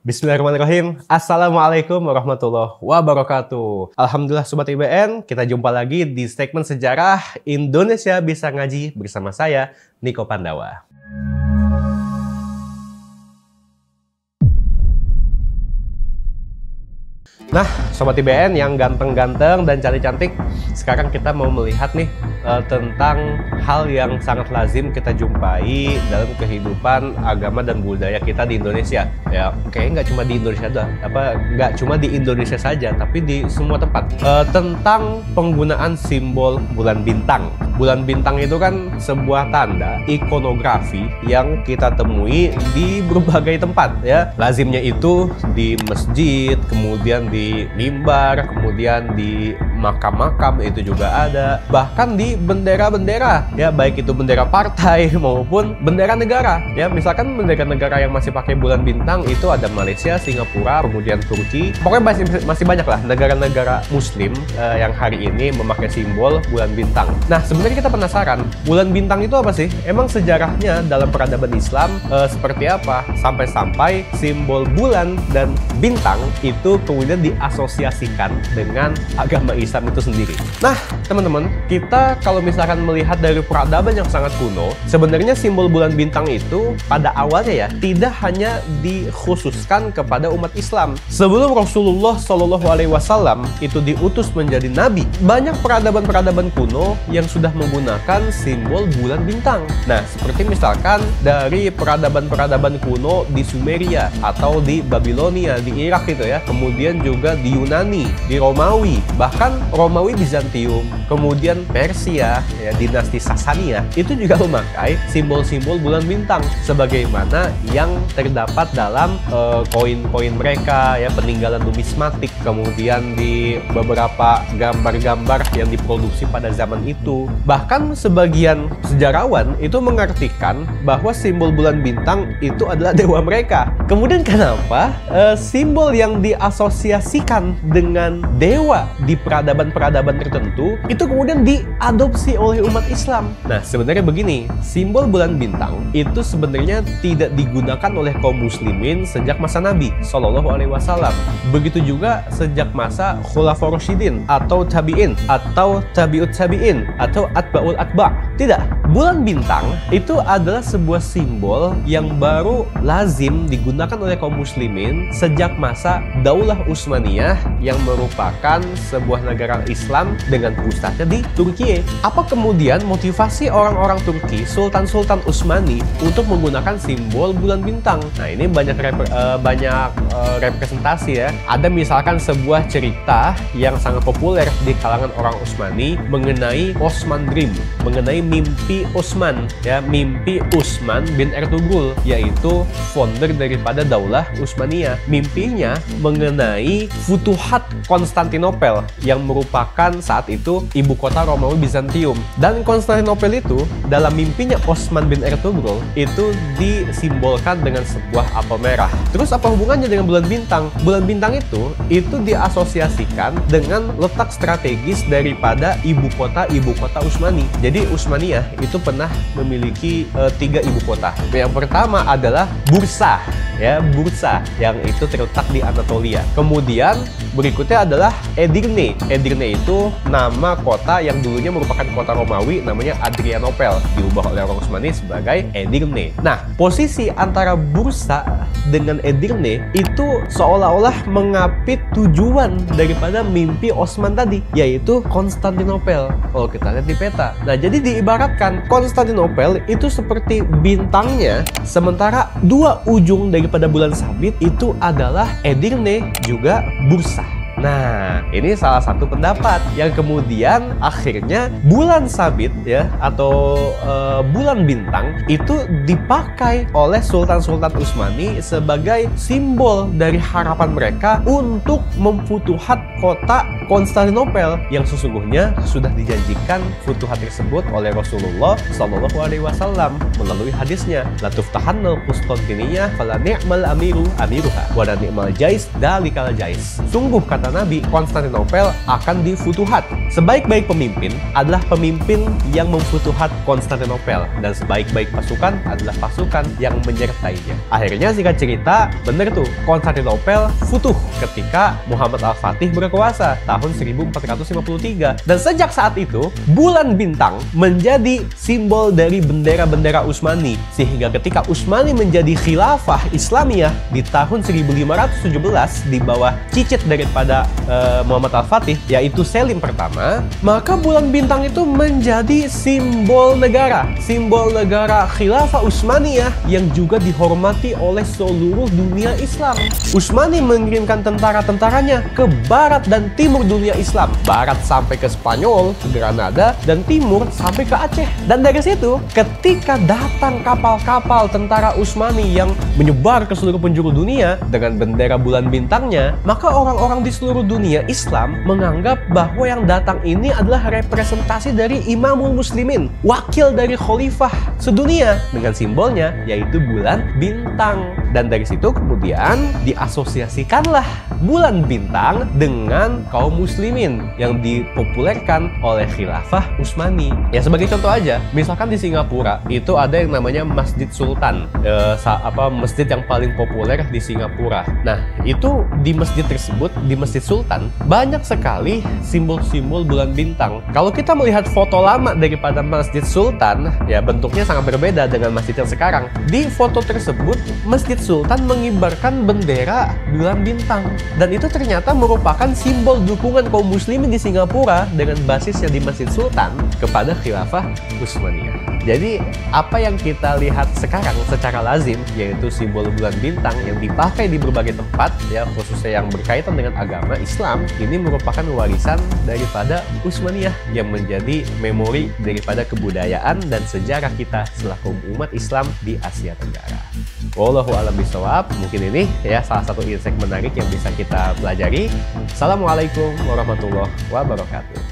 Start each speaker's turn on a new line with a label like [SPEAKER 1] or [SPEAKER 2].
[SPEAKER 1] Bismillahirrahmanirrahim. Assalamualaikum warahmatullahi wabarakatuh. Alhamdulillah Sobat IBN, kita jumpa lagi di segmen sejarah Indonesia Bisa Ngaji bersama saya, Niko Pandawa. Nah, Sobat IBN yang ganteng-ganteng dan cantik-cantik, sekarang kita mau melihat nih tentang hal yang sangat lazim kita jumpai dalam kehidupan agama dan budaya kita di Indonesia. Ya, kayaknya nggak cuma di Indonesia nggak cuma di Indonesia saja, tapi di semua tempat. Tentang penggunaan simbol bulan bintang. Bulan bintang itu kan sebuah tanda ikonografi yang kita temui di berbagai tempat. Ya, lazimnya itu di masjid, kemudian di mimbar, kemudian di makam-makam itu juga ada, bahkan di bendera-bendera, ya, baik itu bendera partai maupun bendera negara. Ya, misalkan bendera negara yang masih pakai bulan bintang itu ada Malaysia, Singapura, kemudian Turki. Pokoknya masih banyak lah negara-negara Muslim yang hari ini memakai simbol bulan bintang. Nah, sebenarnya kita penasaran, bulan bintang itu apa sih? Emang sejarahnya dalam peradaban Islam seperti apa? Sampai-sampai simbol bulan dan bintang itu kemudian diasosiasikan dengan agama Islam itu sendiri. Nah, teman-teman, kita kalau misalkan melihat dari peradaban yang sangat kuno, sebenarnya simbol bulan bintang itu pada awalnya ya tidak hanya dikhususkan kepada umat Islam. Sebelum Rasulullah SAW itu diutus menjadi nabi, banyak peradaban-peradaban kuno yang sudah menggunakan simbol bulan bintang. Nah, seperti misalkan dari peradaban-peradaban kuno di Sumeria atau di Babilonia, di Irak itu ya, kemudian juga di Yunani, di Romawi, bahkan Romawi Bizantium, kemudian Persia, ya, dinasti Sasania, itu juga memakai simbol-simbol bulan bintang sebagaimana yang terdapat dalam koin-koin mereka, ya, peninggalan numismatik, kemudian di beberapa gambar-gambar yang diproduksi pada zaman itu. Bahkan sebagian sejarawan itu mengartikan bahwa simbol bulan bintang itu adalah dewa mereka. Kemudian kenapa simbol yang diasosiasikan dengan dewa di peradaban-peradaban tertentu itu kemudian diadopsi oleh umat Islam? Nah, sebenarnya begini, simbol bulan bintang itu sebenarnya tidak digunakan oleh kaum muslimin sejak masa Nabi SAW. Begitu juga sejak masa Khulafaur Rasyidin atau tabi'in atau tabi'ut tabi'in atau atba'ul atba'. Tidak, bulan bintang itu adalah sebuah simbol yang baru lazim digunakan oleh kaum muslimin sejak masa Daulah Utsmaniyah yang merupakan sebuah negara Islam dengan pusatnya di Turki. Apa kemudian motivasi orang-orang Turki, Sultan-Sultan Utsmani untuk menggunakan simbol bulan bintang? Nah, ini banyak representasi ya. Ada misalkan sebuah cerita yang sangat populer di kalangan orang Utsmani mengenai Osman Dream, mengenai mimpi Utsman, ya, mimpi Utsman bin Ertugrul, yaitu founder daripada Daulah Utsmaniyah. Mimpinya mengenai Futuhat Konstantinopel yang merupakan saat itu ibu kota Romawi Bizantium. Dan Konstantinopel itu dalam mimpinya Osman bin Ertugrul itu disimbolkan dengan sebuah apel merah. Terus apa hubungannya dengan bulan bintang? Bulan bintang itu diasosiasikan dengan letak strategis daripada ibu kota Utsmani. Jadi Utsmaniyah itu pernah memiliki 3 ibu kota. Yang pertama adalah Bursa, ya, Bursa yang itu terletak di Anatolia. Kemudian berikutnya adalah Edirne. Edirne itu nama kota yang dulunya merupakan kota Romawi, namanya Adrianopel, diubah oleh orang Utsmani sebagai Edirne. Nah, posisi antara Bursa dengan Edirne itu seolah-olah mengapit tujuan daripada mimpi Osman tadi, yaitu Konstantinopel. Kalau kita lihat di peta. Nah, jadi diibaratkan Konstantinopel itu seperti bintangnya, sementara dua ujung daripada bulan sabit itu adalah Edirne juga Bursa. Nah, ini salah satu pendapat yang kemudian akhirnya bulan sabit, ya, atau bulan bintang itu dipakai oleh Sultan-Sultan Utsmani sebagai simbol dari harapan mereka untuk memfutuhat kota Konstantinopel yang sesungguhnya sudah dijanjikan futuhat tersebut oleh Rasulullah Shallallahu Alaihi Wasallam melalui hadisnya, la tuftahannal Konstantiniyah fala ni'mal amiru amiruha wa la ni'mal jais dalikal jais. Sungguh kata Nabi, Konstantinopel akan difutuhat. Sebaik-baik pemimpin adalah pemimpin yang memfutuhat Konstantinopel, dan sebaik-baik pasukan adalah pasukan yang menyertainya. Akhirnya singkat cerita, bener tuh, Konstantinopel futuh ketika Muhammad Al-Fatih berkuasa tahun 1453. Dan sejak saat itu, bulan bintang menjadi simbol dari bendera-bendera Utsmani. Sehingga ketika Utsmani menjadi khilafah Islamiyah di tahun 1517 di bawah cicit daripada Muhammad Al-Fatih, yaitu Selim pertama, maka bulan bintang itu menjadi simbol negara khilafah Utsmaniyah yang juga dihormati oleh seluruh dunia Islam. Utsmani mengirimkan tentara-tentaranya ke barat dan timur dunia Islam. Barat sampai ke Spanyol, ke Granada, dan timur sampai ke Aceh. Dan dari situ, ketika datang kapal-kapal tentara Utsmani yang menyebar ke seluruh penjuru dunia dengan bendera bulan bintangnya, maka orang-orang di seluruh dunia Islam menganggap bahwa yang datang ini adalah representasi dari Imamul Muslimin, wakil dari khalifah sedunia, dengan simbolnya yaitu bulan bintang. Dan dari situ kemudian diasosiasikanlah bulan bintang dengan kaum muslimin yang dipopulerkan oleh khilafah Utsmani. Ya sebagai contoh aja, misalkan di Singapura itu ada yang namanya Masjid Sultan, masjid yang paling populer di Singapura. Nah, itu di masjid tersebut, di Masjid Sultan, banyak sekali simbol-simbol bulan bintang. Kalau kita melihat foto lama daripada Masjid Sultan, ya bentuknya sangat berbeda dengan masjid yang sekarang. Di foto tersebut, Masjid Sultan mengibarkan bendera bulan bintang, dan itu ternyata merupakan simbol dukungan kaum muslimin di Singapura dengan basisnya di Masjid Sultan kepada khilafah Utsmaniyah. Jadi apa yang kita lihat sekarang secara lazim yaitu simbol bulan bintang yang dipakai di berbagai tempat, ya khususnya yang berkaitan dengan agama Islam, ini merupakan warisan daripada Utsmaniyah yang menjadi memori daripada kebudayaan dan sejarah kita selaku umat Islam di Asia Tenggara. Wallahu a'lam bishawab. Mungkin ini ya salah satu insight menarik yang bisa kita pelajari. Assalamualaikum warahmatullahi wabarakatuh.